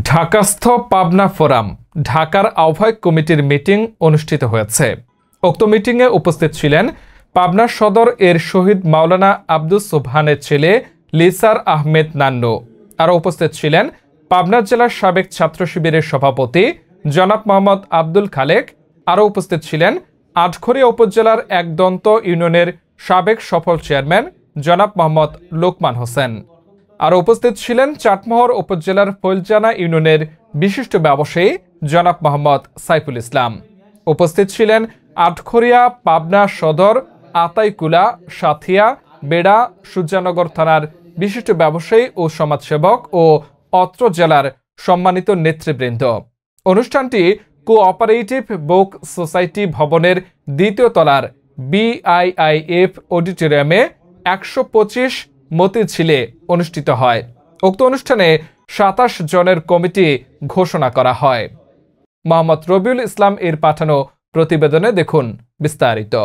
ঢাকাস্থ Pabna forum ঢাকার আহ্বায়ক কমিটির মিটিং অনুষ্ঠিত হয়েছে। উক্ত মিটিংয়ে উপস্থিত ছিলেন পাবনা সদর এর শহীদ মাওলানা আব্দুস সোবহানের ছেলে লিসার আহমেদ নান্নু। আরও উপস্থিত ছিলেন পাবনা জেলার সাবেক ছাত্র শিবিরের সভাপতি জনাব মোহাম্মদ আব্দুল খালেক। আরও উপস্থিত ছিলেন আটঘরিয়া উপজেলার একদন্ত ইউনিয়নের সাবেক সফল চেয়ারম্যান জনাব মোহাম্মদ লোকমান হোসেন। আরও উপস্থিত ছিলেন চাটমোহর উপজেলার ফৈলজানা ইউনিয়নের বিশিষ্ট ব্যবসায়ী জনাব মোহাম্মদ সাইফুল ইসলাম। উপস্থিত ছিলেন আটঘরিয়া, পাবনা সদর, আতাইকুলা, সাথিয়া, বেড়া, সূর্যানগর থানার বিশিষ্ট ব্যবসায়ী ও সমাজসেবক ও অত্র জেলার সম্মানিত নেতৃবৃন্দ। অনুষ্ঠানটি কোঅপারেটিভ বুক সোসাইটি ভবনের দ্বিতীয় তলার BIIF অডিটোরিয়ামে 125 মতিঝিলে অনুষ্ঠিত হয়। উক্ত অনুষ্ঠানে 27 জনের কমিটি ঘোষণা করা হয়। মোহাম্মদ রবিউল ইসলাম এর পাঠানো প্রতিবেদনে দেখুন বিস্তারিত।